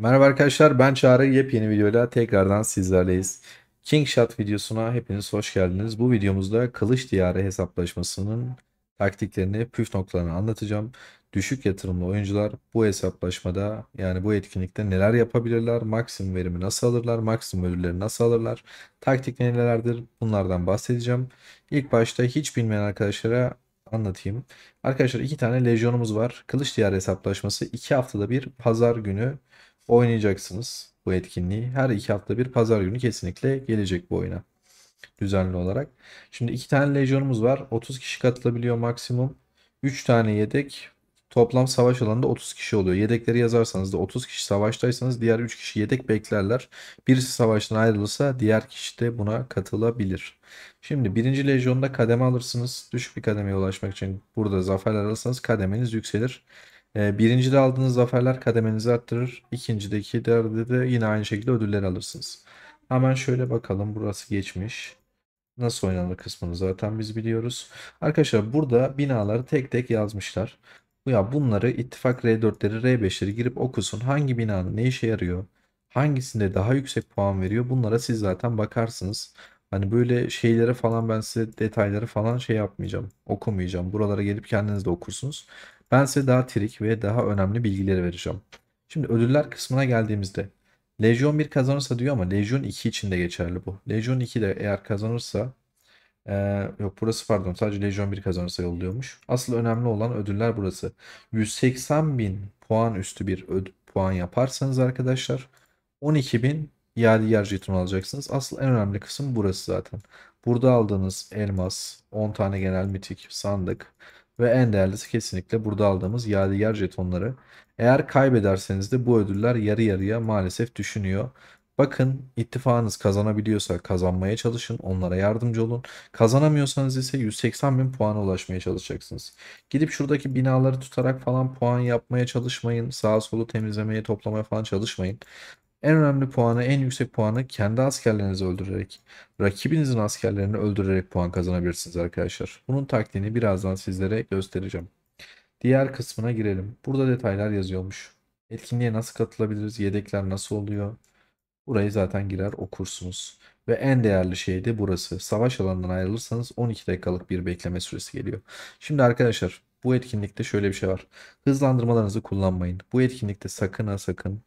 Merhaba arkadaşlar, ben Çağrı. Yepyeni videoyla tekrardan sizlerleyiz. King Shot videosuna hepiniz hoş geldiniz. Bu videomuzda Kılıç Diyarı hesaplaşmasının taktiklerini, püf noktalarını anlatacağım. Düşük yatırımlı oyuncular bu hesaplaşmada, yani bu etkinlikte neler yapabilirler, maksimum verimi nasıl alırlar, maksimum ödülleri nasıl alırlar, taktikleri nelerdir, bunlardan bahsedeceğim. İlk başta hiç bilmeyen arkadaşlara anlatayım. Arkadaşlar, iki tane lejyonumuz var. Kılıç Diyarı hesaplaşması 2 haftada bir pazar günü oynayacaksınız bu etkinliği. Her 2 hafta bir pazar günü kesinlikle gelecek bu oyuna düzenli olarak. Şimdi iki tane lejyonumuz var. 30 kişi katılabiliyor maksimum. 3 tane yedek. Toplam savaş alanında 30 kişi oluyor. Yedekleri yazarsanız da 30 kişi savaştaysanız diğer 3 kişi yedek beklerler. Birisi savaştan ayrılırsa diğer kişi de buna katılabilir. Şimdi birinci lejyonda kademe alırsınız. Düşük bir kademeye ulaşmak için burada zaferler alırsanız kademeniz yükselir. Birincide aldığınız zaferler kademenizi arttırır. İkincideki de yine aynı şekilde ödüller alırsınız. Hemen şöyle bakalım. Burası geçmiş. Nasıl oynanır kısmını zaten biz biliyoruz. Arkadaşlar, burada binaları tek tek yazmışlar. Bunları ittifak R4'leri R5'leri girip okusun. Hangi binanın ne işe yarıyor? Hangisinde daha yüksek puan veriyor? Bunlara siz zaten bakarsınız. Hani böyle şeylere falan ben size detayları falan şey yapmayacağım. Okumayacağım. Buralara gelip kendiniz de okursunuz. Ben size daha trik ve daha önemli bilgileri vereceğim. Şimdi ödüller kısmına geldiğimizde Lejyon 1 kazanırsa diyor ama Lejyon 2 için de geçerli bu. Lejyon 2 de eğer kazanırsa yok, burası pardon, sadece Lejyon 1 kazanırsa yolluyormuş. Asıl önemli olan ödüller burası. 180 bin puan üstü bir puan yaparsanız arkadaşlar 12 bin yadigar jeton alacaksınız. Asıl en önemli kısım burası zaten. Burada aldığınız elmas, 10 tane genel mitik sandık ve en değerlisi kesinlikle burada aldığımız yadigar jetonları. Eğer kaybederseniz de bu ödüller yarı yarıya maalesef düşünüyor. Bakın, ittifakınız kazanabiliyorsa kazanmaya çalışın, onlara yardımcı olun. Kazanamıyorsanız ise 180 bin puana ulaşmaya çalışacaksınız. Gidip şuradaki binaları tutarak falan puan yapmaya çalışmayın. Sağa solu temizlemeye, toplamaya falan çalışmayın. En önemli puanı, en yüksek puanı kendi askerlerinizi öldürerek, rakibinizin askerlerini öldürerek puan kazanabilirsiniz arkadaşlar. Bunun taktiğini birazdan sizlere göstereceğim. Diğer kısmına girelim. Burada detaylar yazıyormuş. Etkinliğe nasıl katılabiliriz? Yedekler nasıl oluyor? Burayı zaten girer okursunuz. Ve en değerli şey de burası. Savaş alanından ayrılırsanız 12 dakikalık bir bekleme süresi geliyor. Şimdi arkadaşlar, bu etkinlikte şöyle bir şey var. Hızlandırmalarınızı kullanmayın. Bu etkinlikte sakın ha sakın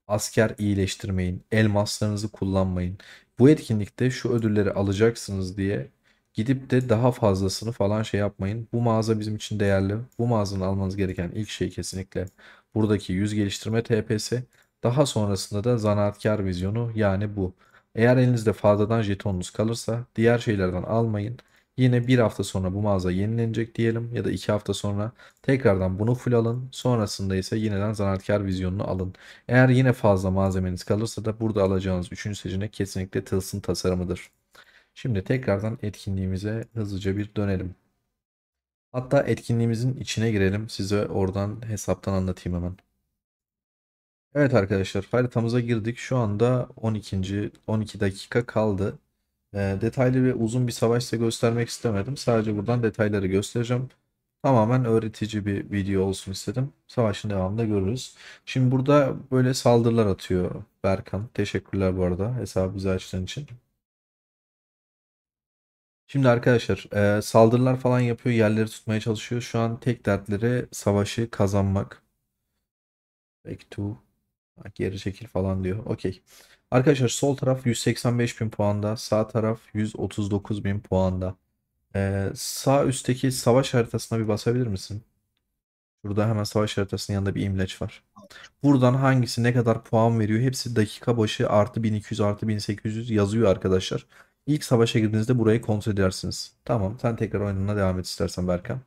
asker iyileştirmeyin. Elmaslarınızı kullanmayın. Bu etkinlikte şu ödülleri alacaksınız diye gidip de daha fazlasını falan şey yapmayın. Bu mağaza bizim için değerli. Bu mağazanın almanız gereken ilk şey kesinlikle buradaki yüz geliştirme TP'si. Daha sonrasında da zanaatkar vizyonu, yani bu. Eğer elinizde fazladan jetonunuz kalırsa diğer şeylerden almayın. Yine bir hafta sonra bu mağaza yenilenecek diyelim ya da 2 hafta sonra tekrardan bunu full alın. Sonrasında ise yineden zanaatkar vizyonunu alın. Eğer yine fazla malzemeniz kalırsa da burada alacağınız üçüncü seçenek kesinlikle tılsım tasarımıdır. Şimdi tekrardan etkinliğimize hızlıca bir dönelim. Hatta etkinliğimizin içine girelim. Size oradan hesaptan anlatayım hemen. Evet arkadaşlar, haritamıza girdik. Şu anda 12 dakika kaldı. Detaylı ve uzun bir savaş size göstermek istemedim. Sadece buradan detayları göstereceğim. Tamamen öğretici bir video olsun istedim. Savaşın devamında görürüz. Şimdi burada böyle saldırılar atıyor Berkan. Teşekkürler bu arada hesabı bize açtığın için. Şimdi arkadaşlar, saldırılar falan yapıyor. Yerleri tutmaya çalışıyor. Şu an tek dertleri savaşı kazanmak. Back to geri çekil falan diyor. Okey. Arkadaşlar, sol taraf 185 bin puanda. Sağ taraf 139 bin puanda. Sağ üstteki savaş haritasına bir basabilir misin? Burada hemen savaş haritasının yanında bir imleç var. Buradan hangisi ne kadar puan veriyor? Hepsi dakika başı artı 1200 artı 1800 yazıyor arkadaşlar. İlk savaşa girdiğinizde burayı kontrol edersiniz. Tamam, sen tekrar oyununa devam et istersen Berkan.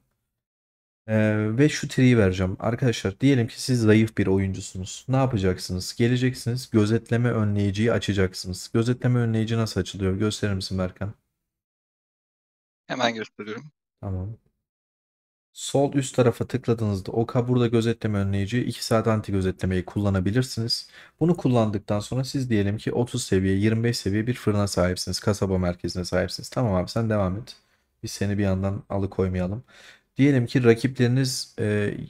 Ve şu triyi vereceğim. Arkadaşlar, diyelim ki siz zayıf bir oyuncusunuz. Ne yapacaksınız? Geleceksiniz, gözetleme önleyiciyi açacaksınız. Gözetleme önleyici nasıl açılıyor? Gösterir misin Berkan? Hemen gösteriyorum. Tamam. Sol üst tarafa tıkladığınızda oka, burada gözetleme önleyici 2 saat anti gözetlemeyi kullanabilirsiniz. Bunu kullandıktan sonra siz diyelim ki 30 seviye 25 seviye bir fırına sahipsiniz. Kasaba merkezine sahipsiniz. Tamam abi, sen devam et. Biz seni bir yandan alıkoymayalım. Diyelim ki rakipleriniz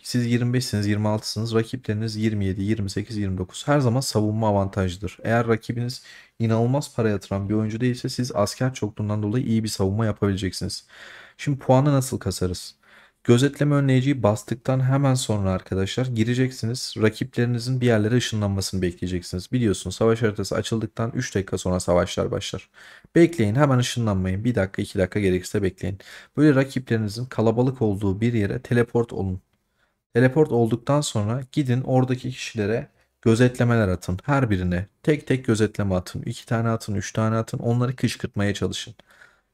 siz 25'siniz, 26'sınız. Rakipleriniz 27, 28, 29. Her zaman savunma avantajlıdır. Eğer rakibiniz inanılmaz para yatıran bir oyuncu değilse siz asker çokluğundan dolayı iyi bir savunma yapabileceksiniz. Şimdi puanı nasıl kasarız? Gözetleme önleyiciyi bastıktan hemen sonra arkadaşlar gireceksiniz. Rakiplerinizin bir yerlere ışınlanmasını bekleyeceksiniz. Biliyorsunuz savaş haritası açıldıktan 3 dakika sonra savaşlar başlar. Bekleyin, hemen ışınlanmayın. 1 dakika 2 dakika gerekirse bekleyin. Böyle rakiplerinizin kalabalık olduğu bir yere teleport olun. Teleport olduktan sonra gidin oradaki kişilere gözetlemeler atın. Her birine tek tek gözetleme atın. 2 tane atın, 3 tane atın. Onları kışkırtmaya çalışın.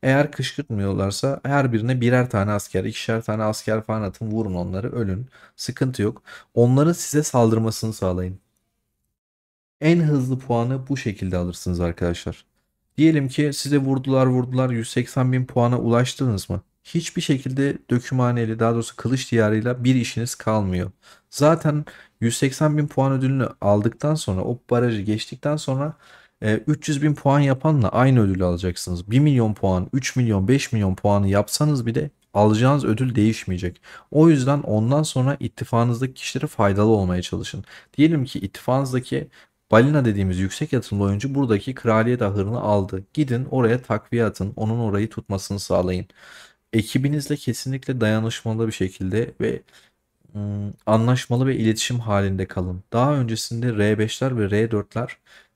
Eğer kışkırtmıyorlarsa her birine birer tane asker, ikişer tane asker falan atın. Vurun onları, ölün. Sıkıntı yok. Onların size saldırmasını sağlayın. En hızlı puanı bu şekilde alırsınız arkadaşlar. Diyelim ki size vurdular 180 bin puana ulaştınız mı? Hiçbir şekilde dökümhaneli, daha doğrusu kılıç diyarıyla bir işiniz kalmıyor. Zaten 180 bin puan ödülünü aldıktan sonra, o barajı geçtikten sonra 300 bin puan yapanla aynı ödülü alacaksınız. 1 milyon puan, 3 milyon, 5 milyon puanı yapsanız bile alacağınız ödül değişmeyecek. O yüzden ondan sonra ittifakınızdaki kişilere faydalı olmaya çalışın. Diyelim ki ittifakınızdaki Balina dediğimiz yüksek yatırımlı oyuncu buradaki kraliyet ahırını aldı. Gidin oraya takviye atın. Onun orayı tutmasını sağlayın. Ekibinizle kesinlikle dayanışmalı bir şekilde ve anlaşmalı ve iletişim halinde kalın. Daha öncesinde R5'ler ve R4'ler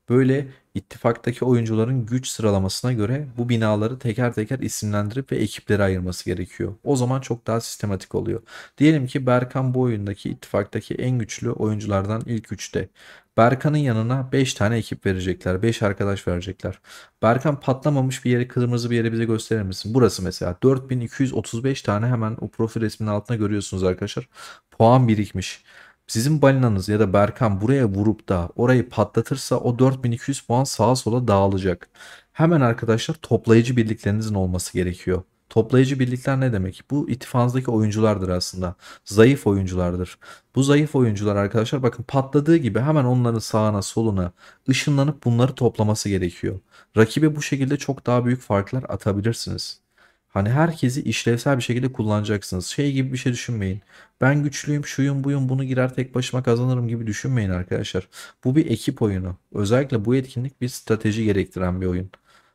böyle ittifaktaki oyuncuların güç sıralamasına göre bu binaları teker teker isimlendirip ve ekiplere ayırması gerekiyor. O zaman çok daha sistematik oluyor. Diyelim ki Berkan bu oyundaki ittifaktaki en güçlü oyunculardan ilk üçte. Berkan'ın yanına 5 tane ekip verecekler. 5 arkadaş verecekler. Berkan patlamamış bir yeri, kırmızı bir yeri bize gösterir misin? Burası mesela 4235 tane, hemen o profil resminin altına görüyorsunuz arkadaşlar. Puan birikmiş. Sizin balinanız ya da Berkan buraya vurup da orayı patlatırsa o 4200 puan sağa sola dağılacak. Hemen arkadaşlar toplayıcı birliklerinizin olması gerekiyor. Toplayıcı birlikler ne demek? Bu ittifakınızdaki oyunculardır aslında. Zayıf oyunculardır. Bu zayıf oyuncular arkadaşlar bakın patladığı gibi hemen onların sağına soluna ışınlanıp bunları toplaması gerekiyor. Rakibe bu şekilde çok daha büyük farklar atabilirsiniz. Hani herkesi işlevsel bir şekilde kullanacaksınız. Şey gibi bir şey düşünmeyin. Ben güçlüyüm, şuyum buyum, bunu girer tek başıma kazanırım gibi düşünmeyin arkadaşlar. Bu bir ekip oyunu. Özellikle bu etkinlik bir strateji gerektiren bir oyun.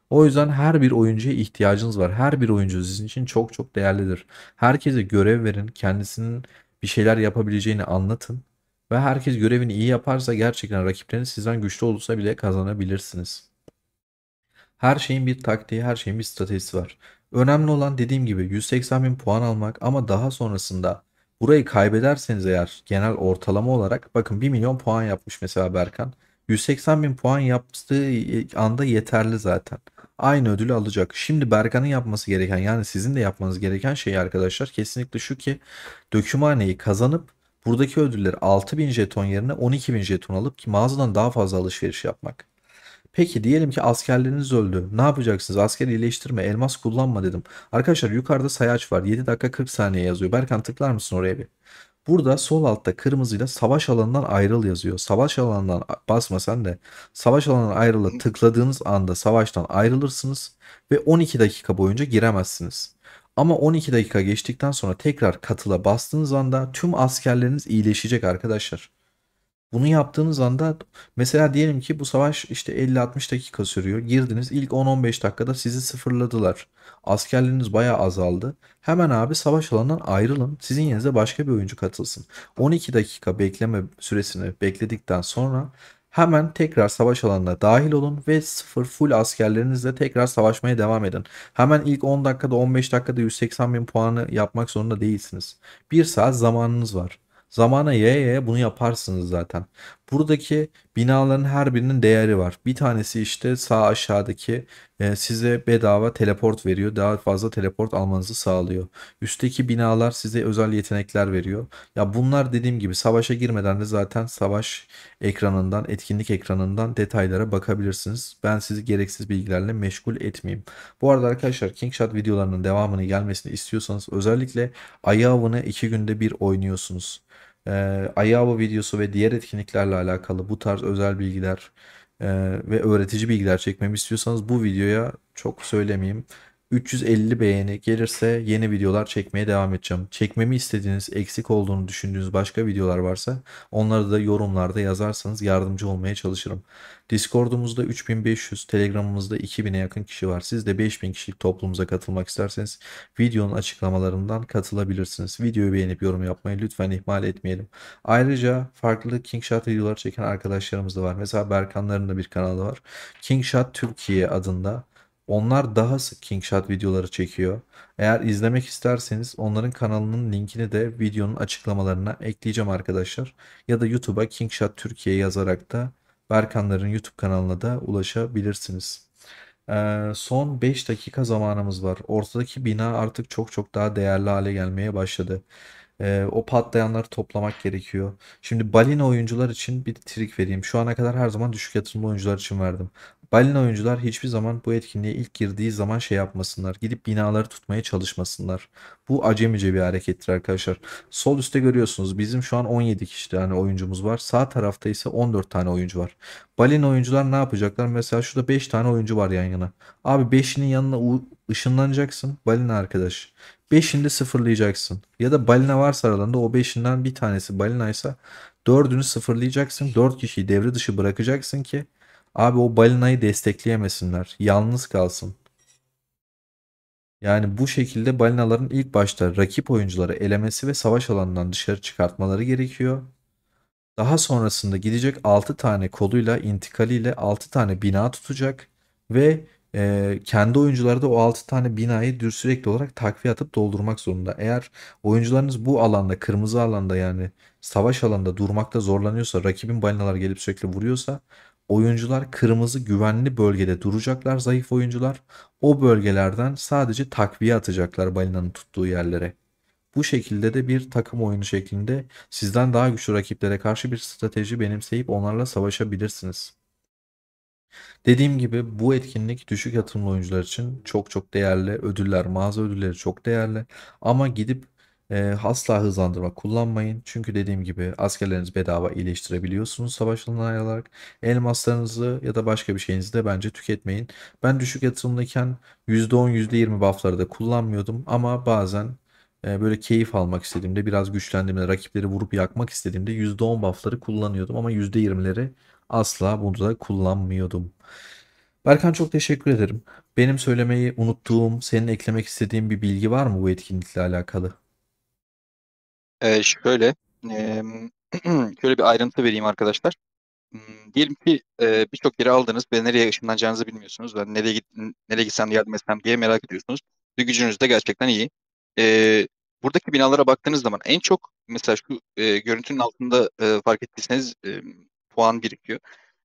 O yüzden her bir oyuncuya ihtiyacınız var. Her bir oyuncu sizin için çok çok değerlidir. Herkese görev verin, kendisinin bir şeyler yapabileceğini anlatın ve herkes görevini iyi yaparsa gerçekten rakipleriniz sizden güçlü olursa bile kazanabilirsiniz. Her şeyin bir taktiği, her şeyin bir stratejisi var. Önemli olan dediğim gibi 180 bin puan almak, ama daha sonrasında burayı kaybederseniz eğer genel ortalama olarak bakın 1 milyon puan yapmış mesela Berkan. 180 bin puan yaptığı anda yeterli zaten. Aynı ödülü alacak. Şimdi Berkan'ın yapması gereken, yani sizin de yapmanız gereken şey arkadaşlar kesinlikle şu ki dökümhaneyi kazanıp buradaki ödülleri 6.000 jeton yerine 12.000 jeton alıp ki mağazadan daha fazla alışveriş yapmak. Peki diyelim ki askerleriniz öldü. Ne yapacaksınız? Asker iyileştirme, elmas kullanma dedim. Arkadaşlar yukarıda sayaç var. 7 dakika 40 saniye yazıyor. Berkan tıklar mısın oraya bir? Burada sol altta kırmızıyla savaş alanından ayrıl yazıyor. Savaş alanından basma sen de. Savaş alanından ayrılı tıkladığınız anda savaştan ayrılırsınız ve 12 dakika boyunca giremezsiniz. Ama 12 dakika geçtikten sonra tekrar katıla bastığınız anda tüm askerleriniz iyileşecek arkadaşlar. Bunu yaptığınız anda mesela diyelim ki bu savaş işte 50-60 dakika sürüyor. Girdiniz ilk 10-15 dakikada sizi sıfırladılar. Askerleriniz bayağı azaldı. Hemen abi savaş alanından ayrılın. Sizin yerinize başka bir oyuncu katılsın. 12 dakika bekleme süresini bekledikten sonra hemen tekrar savaş alanına dahil olun ve sıfır full askerlerinizle tekrar savaşmaya devam edin. Hemen ilk 10 dakikada 15 dakikada 180 bin puanı yapmak zorunda değilsiniz. Bir saat zamanınız var. Zamana yaya yaya bunu yaparsınız zaten. Buradaki binaların her birinin değeri var. Bir tanesi işte sağ aşağıdaki size bedava teleport veriyor. Daha fazla teleport almanızı sağlıyor. Üstteki binalar size özel yetenekler veriyor. Ya bunlar dediğim gibi savaşa girmeden de zaten savaş ekranından, etkinlik ekranından detaylara bakabilirsiniz. Ben sizi gereksiz bilgilerle meşgul etmeyeyim. Bu arada arkadaşlar Kingshot videolarının devamını gelmesini istiyorsanız özellikle ayı avını 2 günde bir oynuyorsunuz. Ayava videosu ve diğer etkinliklerle alakalı bu tarz özel bilgiler ve öğretici bilgiler çekmemi istiyorsanız bu videoya çok söylemeyeyim. 350 beğeni gelirse yeni videolar çekmeye devam edeceğim. Çekmemi istediğiniz, eksik olduğunu düşündüğünüz başka videolar varsa onları da yorumlarda yazarsanız yardımcı olmaya çalışırım. Discord'umuzda 3500, Telegram'ımızda 2000'e yakın kişi var. Siz de 5000 kişilik toplumuza katılmak isterseniz videonun açıklamalarından katılabilirsiniz. Videoyu beğenip yorum yapmayı lütfen ihmal etmeyelim. Ayrıca farklı Kingshot videoları çeken arkadaşlarımız da var. Mesela Berkanların da bir kanalı var. Kingshot Türkiye adında. Onlar daha sık Kingshot videoları çekiyor. Eğer izlemek isterseniz onların kanalının linkini de videonun açıklamalarına ekleyeceğim arkadaşlar. Ya da YouTube'a Kingshot Türkiye yazarak da Berkanların YouTube kanalına da ulaşabilirsiniz. Son 5 dakika zamanımız var. Ortadaki bina artık çok çok daha değerli hale gelmeye başladı. O patlayanları toplamak gerekiyor. Şimdi balina oyuncular için bir trik vereyim. Şu ana kadar her zaman düşük yatırımlı oyuncular için verdim. Balina oyuncular hiçbir zaman bu etkinliğe ilk girdiği zaman şey yapmasınlar. Gidip binaları tutmaya çalışmasınlar. Bu acemice bir harekettir arkadaşlar. Sol üstte görüyorsunuz bizim şu an 17 kişi tane oyuncumuz var. Sağ tarafta ise 14 tane oyuncu var. Balina oyuncular ne yapacaklar? Mesela şurada 5 tane oyuncu var yan yana. Abi beşinin yanına ışınlanacaksın. Balina arkadaş. Beşini de sıfırlayacaksın. Ya da balina varsa aralarında o beşinden bir tanesi balinaysa dördünü sıfırlayacaksın. Dört kişiyi devre dışı bırakacaksın ki abi o balinayı destekleyemesinler. Yalnız kalsın. Yani bu şekilde balinaların ilk başta rakip oyuncuları elemesi ve savaş alanından dışarı çıkartmaları gerekiyor. Daha sonrasında gidecek 6 tane koluyla intikaliyle 6 tane bina tutacak ve kendi oyuncuları da o 6 tane binayı sürekli olarak takviye atıp doldurmak zorunda. Eğer oyuncularınız bu alanda, kırmızı alanda yani savaş alanında durmakta zorlanıyorsa, rakibin balinalar gelip sürekli vuruyorsa oyuncular kırmızı güvenli bölgede duracaklar, zayıf oyuncular. O bölgelerden sadece takviye atacaklar balinanın tuttuğu yerlere. Bu şekilde de bir takım oyunu şeklinde sizden daha güçlü rakiplere karşı bir strateji benimseyip onlarla savaşabilirsiniz. Dediğim gibi bu etkinlik düşük yatırımlı oyuncular için çok çok değerli. Ödüller, mağaza ödülleri çok değerli. Ama gidip asla hızlandırma kullanmayın. Çünkü dediğim gibi askerlerinizi bedava iyileştirebiliyorsunuz savaş alanına ayrılarak. Elmaslarınızı ya da başka bir şeyinizi de bence tüketmeyin. Ben düşük yatırımlıyken %10, %20 buffları da kullanmıyordum. Ama bazen böyle keyif almak istediğimde, biraz güçlendiğimde, rakipleri vurup yakmak istediğimde %10 buffları kullanıyordum. Ama %20'leri asla bunu da kullanmıyordum. Berkan çok teşekkür ederim. Benim söylemeyi unuttuğum, senin eklemek istediğin bir bilgi var mı bu etkinlikle alakalı? Şöyle em, şöyle bir ayrıntı vereyim arkadaşlar. Diyelim ki birçok yere aldınız ve nereye ışınlanacağınızı bilmiyorsunuz. Ben nereye gitsem yardım etsem diye merak ediyorsunuz. Ve gücünüz de gerçekten iyi. Buradaki binalara baktığınız zaman en çok mesela şu görüntünün altında fark ettiyseniz puan birikiyor.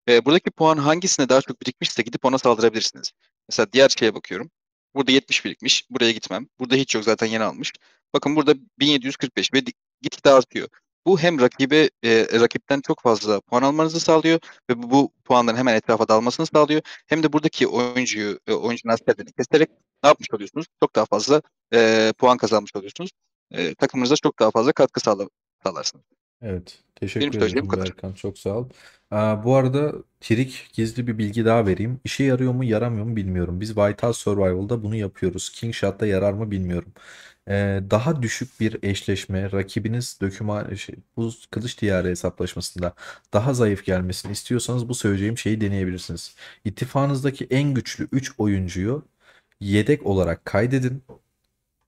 Buradaki puan hangisine daha çok birikmişse gidip ona saldırabilirsiniz. Mesela diğer şeye bakıyorum. Burada 70 birikmiş. Buraya gitmem. Burada hiç yok, zaten yeni almış. Bakın burada 1745 ve gitgide artıyor. Bu hem rakipten çok fazla puan almanızı sağlıyor ve bu puanların hemen etrafa dağılmasını sağlıyor. Hem de buradaki oyuncunun askerlerini keserek ne yapmış oluyorsunuz? Çok daha fazla puan kazanmış oluyorsunuz. Takımınıza çok daha fazla sağlarsınız. Evet, Benim teşekkür söyleyeceğim bu ederim kadar. Berkan. Çok sağ ol. Bu arada trik gizli bir bilgi daha vereyim. İşe yarıyor mu, yaramıyor mu bilmiyorum. Biz White House Survival'da bunu yapıyoruz. King Shot'ta yarar mı bilmiyorum. Daha düşük bir eşleşme, rakibiniz bu kılıç diyarı hesaplaşmasında daha zayıf gelmesini istiyorsanız bu söyleyeceğim şeyi deneyebilirsiniz. İttifakınızdaki en güçlü 3 oyuncuyu yedek olarak kaydedin.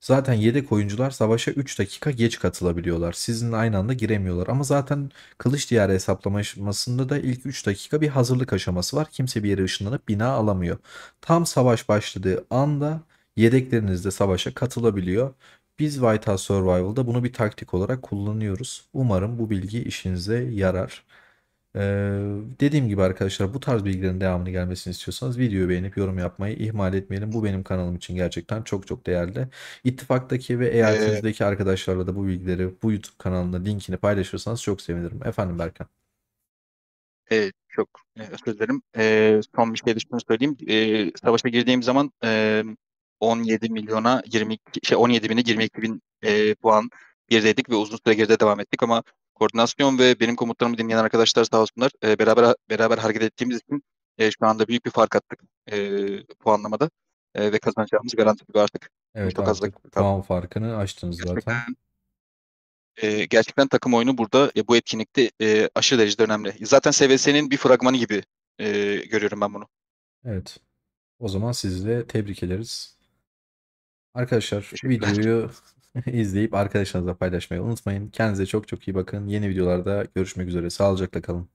Zaten yedek oyuncular savaşa 3 dakika geç katılabiliyorlar. Sizinle aynı anda giremiyorlar. Ama zaten Kılıç Diyarı hesaplamasında da ilk 3 dakika bir hazırlık aşaması var. Kimse bir yere ışınlanıp bina alamıyor. Tam savaş başladığı anda yedekleriniz de savaşa katılabiliyor. Biz White House Survival'da bunu bir taktik olarak kullanıyoruz. Umarım bu bilgi işinize yarar. Dediğim gibi arkadaşlar bu tarz bilgilerin devamını gelmesini istiyorsanız videoyu beğenip yorum yapmayı ihmal etmeyelim. Bu benim kanalım için gerçekten çok çok değerli. İttifaktaki ve Ee, eyaletinizdeki arkadaşlarla da bu bilgileri bu YouTube kanalında linkini paylaşırsanız çok sevinirim. Efendim Berkan. Çok özür dilerim. Son bir şey de şunu söyleyeyim. Savaşa girdiğim zaman 17 milyona 17 bine 22 bin puan gerideydik ve uzun süre geride devam ettik ama koordinasyon ve benim komutlarımı dinleyen arkadaşlar sağ olsunlar, beraber hareket ettiğimiz için şu anda büyük bir fark attık puanlamada. ve kazanacağımız garanti gibi artık. Evet, Çok az artık dakika kaldı. puan farkını açtınız zaten. Gerçekten takım oyunu burada bu etkinlikte aşırı derecede önemli. Zaten SVS'nin bir fragmanı gibi görüyorum ben bunu. Evet. O zaman sizi de tebrik ederiz. Arkadaşlar Teşekkürler. videoyu izleyip arkadaşlarınızla paylaşmayı unutmayın. Kendinize çok çok iyi bakın. Yeni videolarda görüşmek üzere. Sağlıcakla kalın.